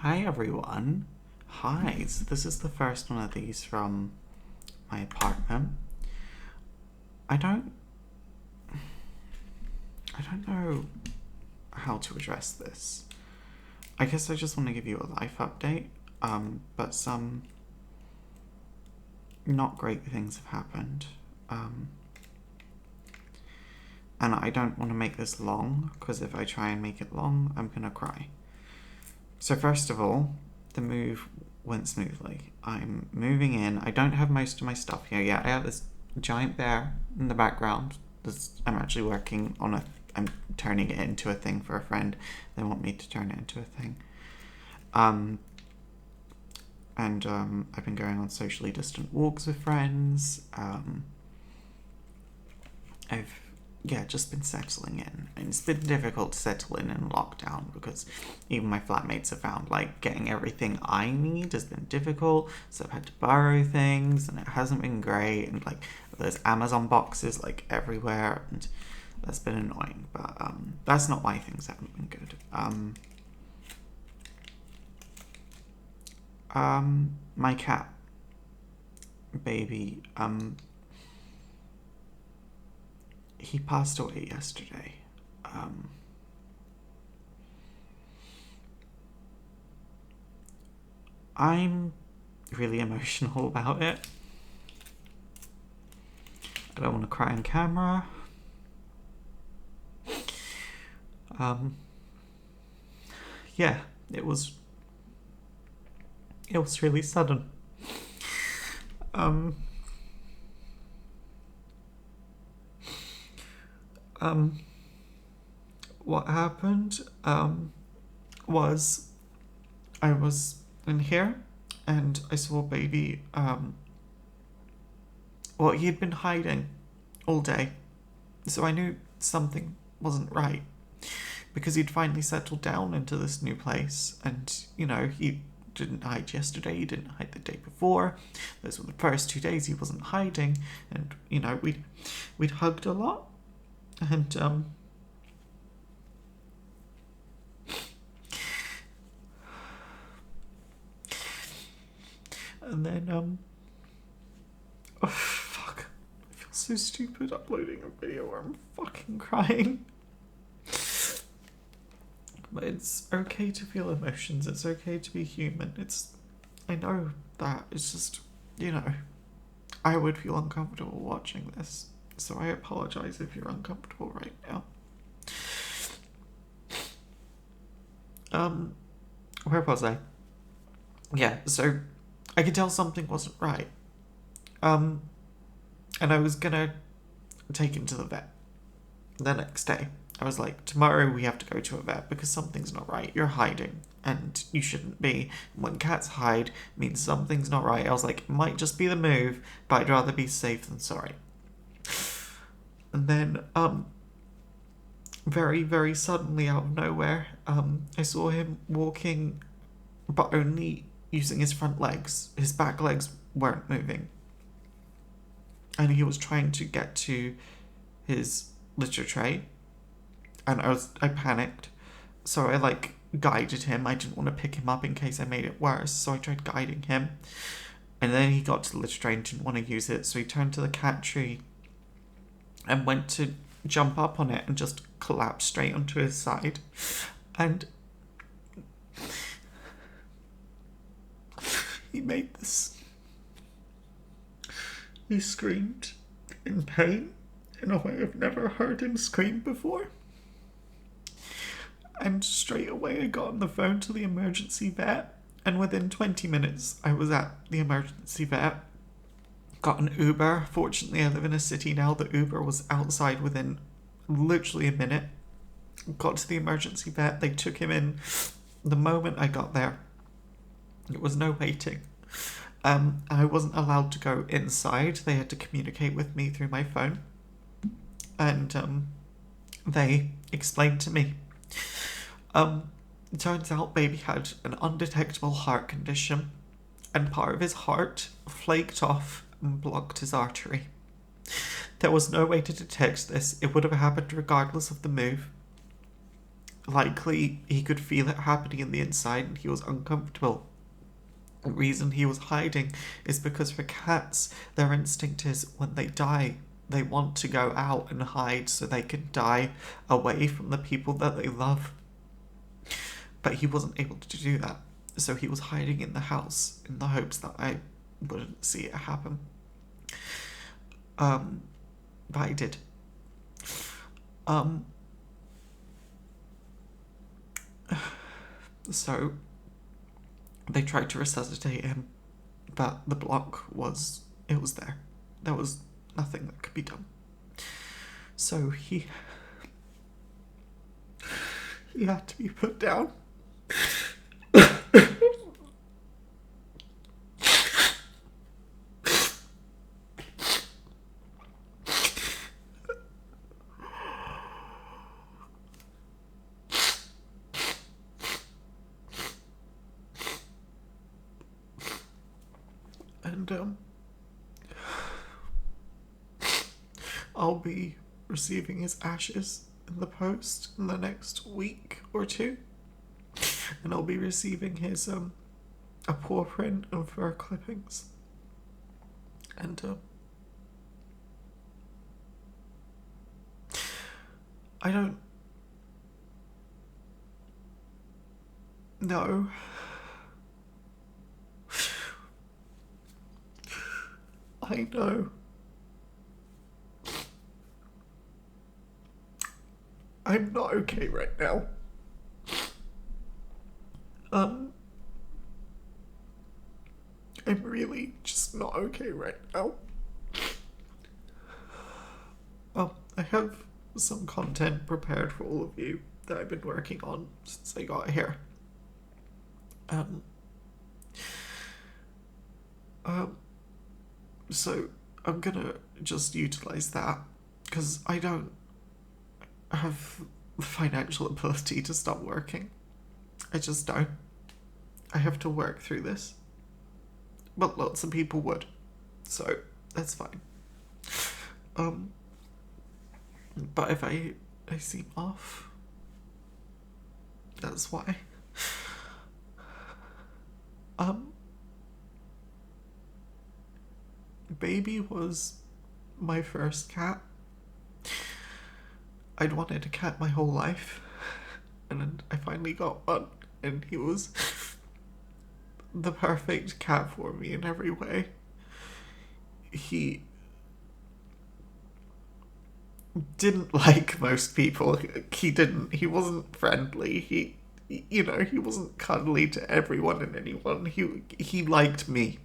Hi everyone. Hi, so this is the first one of these from my apartment. I don't know how to address this. I guess I just want to give you a life update. But some not great things have happened. And I don't want to make this long, because if I try and make it long, I'm gonna cry. So first of all, the move went smoothly. I'm moving in. I don't have most of my stuff here yet. I have this giant bear in the background. I'm actually working on I'm turning it into a thing for a friend. They want me to turn it into a thing. I've been going on socially distant walks with friends. I've just been settling in. And it's been difficult to settle in lockdown because even my flatmates have found like getting everything I need has been difficult. So I've had to borrow things and it hasn't been great. And like there's Amazon boxes like everywhere and that's been annoying. But that's not why things haven't been good. My cat, baby, he passed away yesterday. I'm really emotional about it. I don't want to cry on camera. Yeah, it was really sudden. What happened was I was in here and I saw baby. Well, he had been hiding all day, so I knew something wasn't right because he'd finally settled down into this new place, and he didn't hide yesterday, he didn't hide the day before. Those were the first 2 days he wasn't hiding, and we'd hugged a lot, and then oh fuck, I feel so stupid uploading a video where I'm fucking crying. But it's okay to feel emotions, it's okay to be human. I know that, it's just, I would feel uncomfortable watching this, so I apologize if you're uncomfortable right now. Where was I? Yeah, so I could tell something wasn't right. And I was gonna take him to the vet the next day. I was like, tomorrow we have to go to a vet because something's not right. You're hiding and you shouldn't be. When cats hide, it means something's not right. I was like, it might just be the move, but I'd rather be safe than sorry. And then, very, very suddenly out of nowhere, I saw him walking, but only using his front legs. His back legs weren't moving. And he was trying to get to his litter tray. And I panicked. So I guided him. I didn't want to pick him up in case I made it worse. So I tried guiding him. And then he got to the litter tray and didn't want to use it. So he turned to the cat tree and went to jump up on it and just collapsed straight onto his side. And he made this. He screamed in pain in a way I've never heard him scream before. And straight away I got on the phone to the emergency vet, and within 20 minutes I was at the emergency vet. Got an Uber. Fortunately I live in a city now. The Uber was outside within literally a minute. Got to the emergency vet. They took him in the moment I got there. It was no waiting. I wasn't allowed to go inside. They had to communicate with me through my phone. And they explained to me. It turns out baby had an undetectable heart condition, and part of his heart flaked off and blocked his artery. There was no way to detect this. It would have happened regardless of the move. Likely he could feel it happening in the inside and he was uncomfortable. The reason he was hiding is because for cats, their instinct is when they die, they want to go out and hide so they can die away from the people that they love. But he wasn't able to do that, so he was hiding in the house in the hopes that I wouldn't see it happen. But I did. So they tried to resuscitate him, but the block was there. There was nothing that could be done. So he had to be put down. And I'll be receiving his ashes in the post in the next week or two. And I'll be receiving his a paw print and fur clippings. And I don't know. I know. I'm not okay right now. I'm really just not okay right now. Well, I have some content prepared for all of you that I've been working on since I got here. So I'm gonna just utilize that because I don't have the financial ability to stop working. I just don't. I have to work through this. But lots of people would. So that's fine. But if I seem off, that's why. Baby was my first cat. I'd wanted a cat my whole life, and then I finally got one, and he was the perfect cat for me in every way. He didn't like most people. He wasn't friendly. He wasn't cuddly to everyone and anyone. He liked me.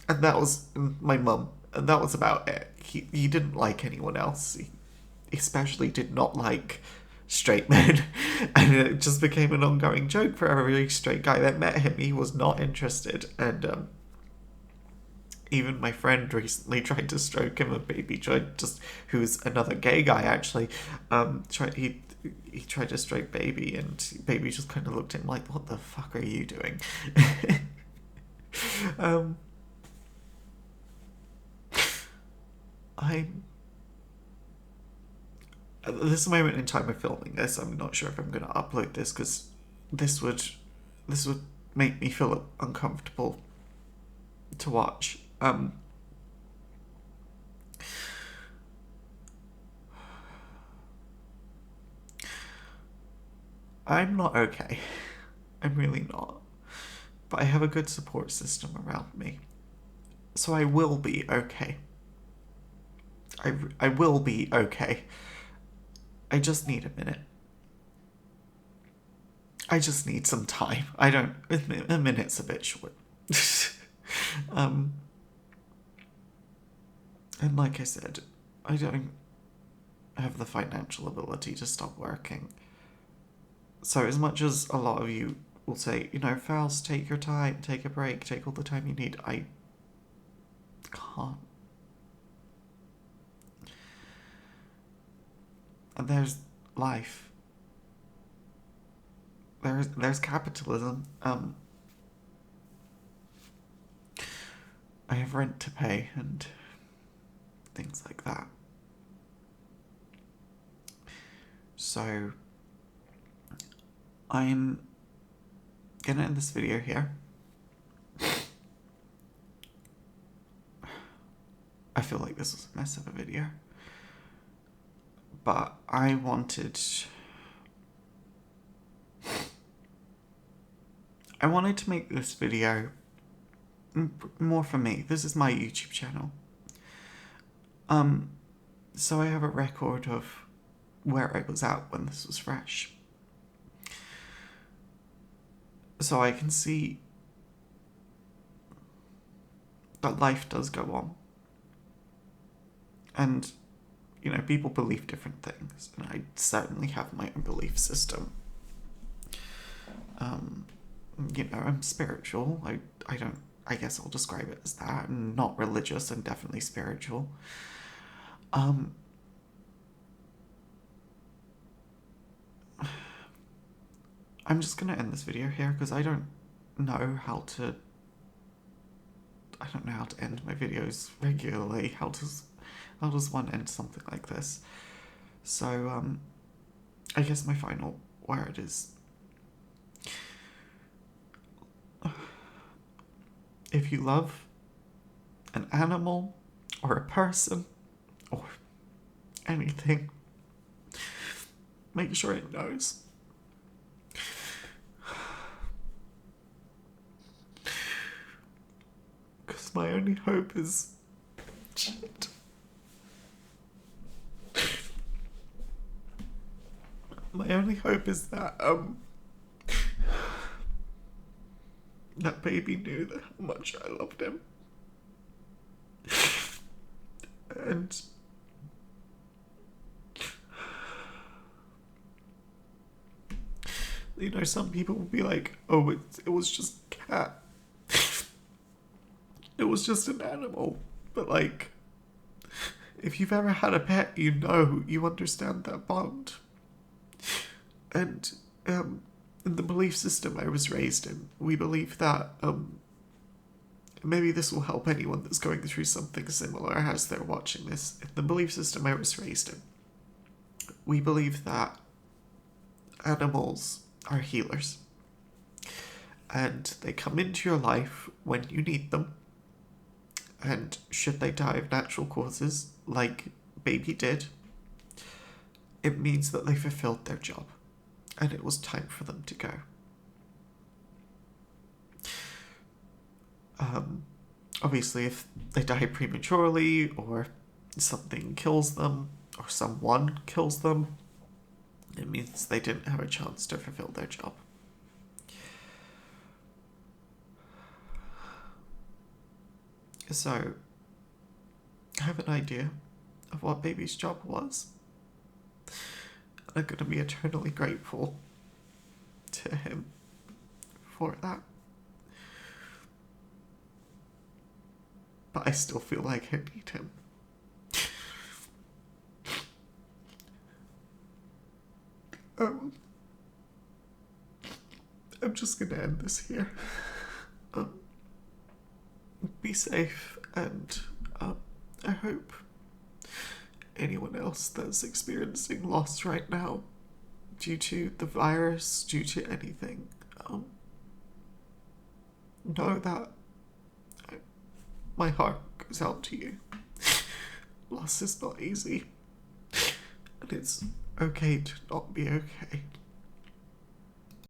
And that was my mum. And that was about it. He didn't like anyone else. He especially did not like straight men. And it just became an ongoing joke for every straight guy that met him. He was not interested. And even my friend recently tried to stroke him, and Baby who's another gay guy actually, he tried to stroke Baby, and Baby just kind of looked at him like, what the fuck are you doing? At this moment in time of filming this, I'm not sure if I'm going to upload this because this would make me feel uncomfortable to watch. I'm not okay. I'm really not. But I have a good support system around me. So I will be okay. I will be okay. I just need a minute. I just need some time. A minute's a bit short. And like I said, I don't have the financial ability to stop working. So as much as a lot of you will say, Faust, take your time, take a break, take all the time you need, I can't. And there's life. There's capitalism. I have rent to pay and things like that. So I'm gonna end this video here. I feel like this was a mess of a video. But I wanted to make this video more for me. This is my YouTube channel. So I have a record of where I was at when this was fresh. So I can see that life does go on. And, you know, people believe different things, and I certainly have my own belief system. You know, I'm spiritual. I guess I'll describe it as that. I'm not religious, I'm definitely spiritual. I'm just gonna end this video here because I don't know how to end my videos regularly. How does one end something like this? So, I guess my final word is, if you love an animal or a person or anything, make sure it knows. Because my only hope is... Shit. My only hope is that, that baby knew that how much I loved him. And... you know, some people will be like, oh, it was just a cat. It was just an animal. But, like, if you've ever had a pet, you understand that bond. And, in the belief system I was raised in, we believe that, maybe this will help anyone that's going through something similar as they're watching this. In the belief system I was raised in, we believe that animals are healers. And they come into your life when you need them. And should they die of natural causes, like baby did, it means that they fulfilled their job. And it was time for them to go. Obviously, if they die prematurely, or something kills them, or someone kills them, it means they didn't have a chance to fulfill their job. So, I have an idea of what baby's job was. And I'm gonna be eternally grateful to him for that. But I still feel like I need him. I'm just gonna end this here. Be safe, and I hope anyone else that's experiencing loss right now due to the virus, due to anything, know that my heart goes out to you. Loss is not easy, and it's okay to not be okay.